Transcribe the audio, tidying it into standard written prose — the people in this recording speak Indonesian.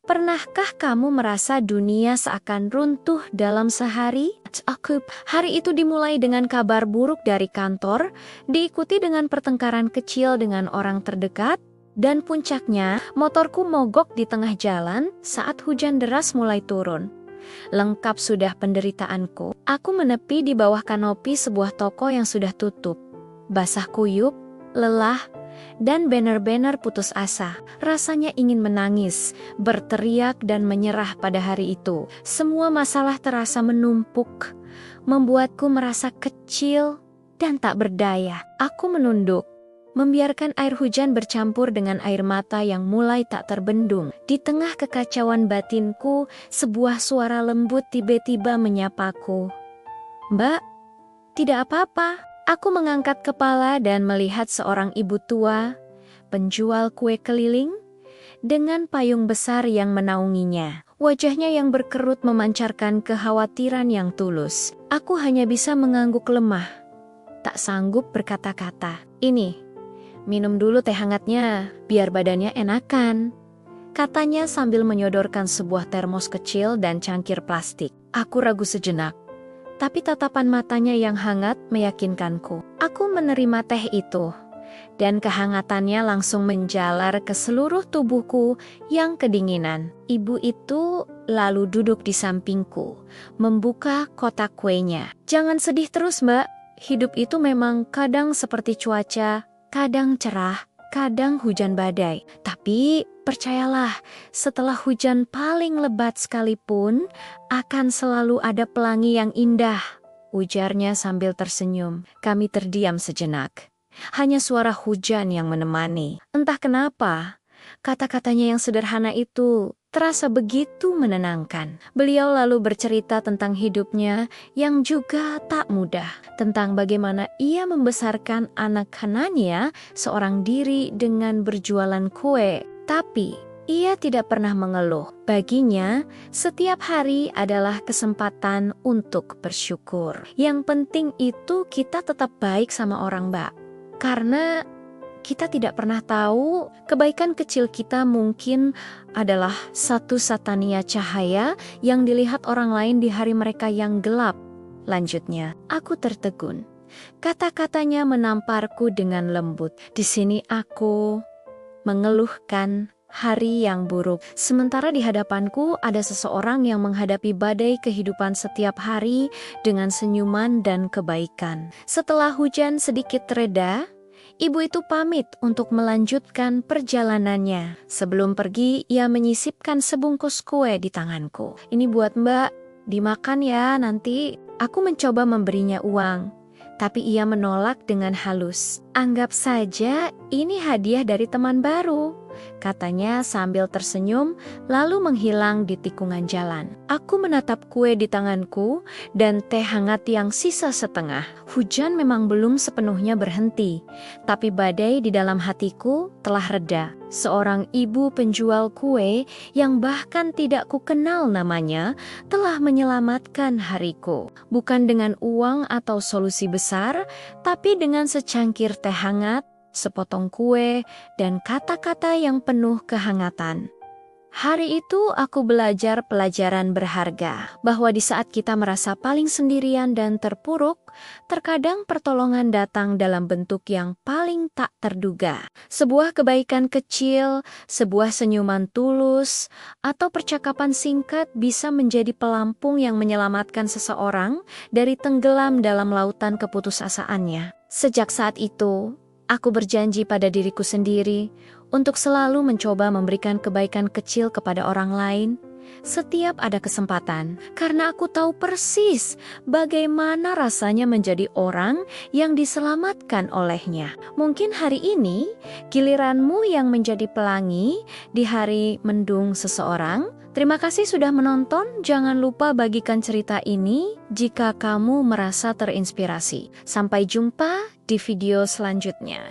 Pernahkah kamu merasa dunia seakan runtuh dalam sehari? Hari itu dimulai dengan kabar buruk dari kantor, diikuti dengan pertengkaran kecil dengan orang terdekat, dan puncaknya motorku mogok di tengah jalan saat hujan deras mulai turun. Lengkap sudah penderitaanku. Aku menepi di bawah kanopi sebuah toko yang sudah tutup. Basah kuyup, lelah, dan banner-banner putus asa. Rasanya ingin menangis, berteriak dan menyerah pada hari itu. Semua masalah terasa menumpuk, membuatku merasa kecil dan tak berdaya. Aku menunduk, membiarkan air hujan bercampur dengan air mata yang mulai tak terbendung. Di tengah kekacauan batinku, sebuah suara lembut tiba-tiba menyapaku. "Mbak, tidak apa-apa." Aku mengangkat kepala dan melihat seorang ibu tua, penjual kue keliling, dengan payung besar yang menaunginya. Wajahnya yang berkerut memancarkan kekhawatiran yang tulus. Aku hanya bisa mengangguk lemah, tak sanggup berkata-kata. "Ini, minum dulu teh hangatnya, biar badannya enakan," katanya sambil menyodorkan sebuah termos kecil dan cangkir plastik. Aku ragu sejenak, tapi tatapan matanya yang hangat meyakinkanku. Aku menerima teh itu, dan kehangatannya langsung menjalar ke seluruh tubuhku yang kedinginan. Ibu itu lalu duduk di sampingku, membuka kotak kuenya. "Jangan sedih terus, Mbak. Hidup itu memang kadang seperti cuaca, kadang cerah, kadang hujan badai. Tapi percayalah, setelah hujan paling lebat sekalipun, akan selalu ada pelangi yang indah," ujarnya sambil tersenyum. Kami terdiam sejenak. Hanya suara hujan yang menemani. Entah kenapa, kata-katanya yang sederhana itu terasa begitu menenangkan. Beliau lalu bercerita tentang hidupnya yang juga tak mudah, tentang bagaimana ia membesarkan anak Hanania seorang diri dengan berjualan kue. Tapi ia tidak pernah mengeluh. Baginya, setiap hari adalah kesempatan untuk bersyukur. Yang penting itu kita tetap baik sama orang, Mbak. Karena kita tidak pernah tahu kebaikan kecil kita mungkin adalah satu-satunya cahaya yang dilihat orang lain di hari mereka yang gelap. Lanjutnya, aku tertegun. Kata-katanya menamparku dengan lembut. Di sini aku mengeluhkan hari yang buruk. Sementara di hadapanku ada seseorang yang menghadapi badai kehidupan setiap hari dengan senyuman dan kebaikan. Setelah hujan sedikit reda, ibu itu pamit untuk melanjutkan perjalanannya. Sebelum pergi, ia menyisipkan sebungkus kue di tanganku. "Ini buat Mbak, dimakan ya nanti." Aku mencoba memberinya uang, tapi ia menolak dengan halus. "Anggap saja ini hadiah dari teman baru," katanya sambil tersenyum, lalu menghilang di tikungan jalan. Aku menatap kue di tanganku dan teh hangat yang sisa setengah. Hujan memang belum sepenuhnya berhenti, tapi badai di dalam hatiku telah reda. Seorang ibu penjual kue yang bahkan tidak kukenal namanya telah menyelamatkan hariku. Bukan dengan uang atau solusi besar, tapi dengan secangkir teh hangat, sepotong kue, dan kata-kata yang penuh kehangatan. Hari itu aku belajar pelajaran berharga, bahwa di saat kita merasa paling sendirian dan terpuruk, terkadang pertolongan datang dalam bentuk yang paling tak terduga. Sebuah kebaikan kecil, sebuah senyuman tulus, atau percakapan singkat bisa menjadi pelampung yang menyelamatkan seseorang dari tenggelam dalam lautan keputusasaannya. Sejak saat itu, aku berjanji pada diriku sendiri untuk selalu mencoba memberikan kebaikan kecil kepada orang lain setiap ada kesempatan, karena aku tahu persis bagaimana rasanya menjadi orang yang diselamatkan olehnya. Mungkin hari ini giliranmu yang menjadi pelangi di hari mendung seseorang. Terima kasih sudah menonton. Jangan lupa bagikan cerita ini jika kamu merasa terinspirasi. Sampai jumpa di video selanjutnya.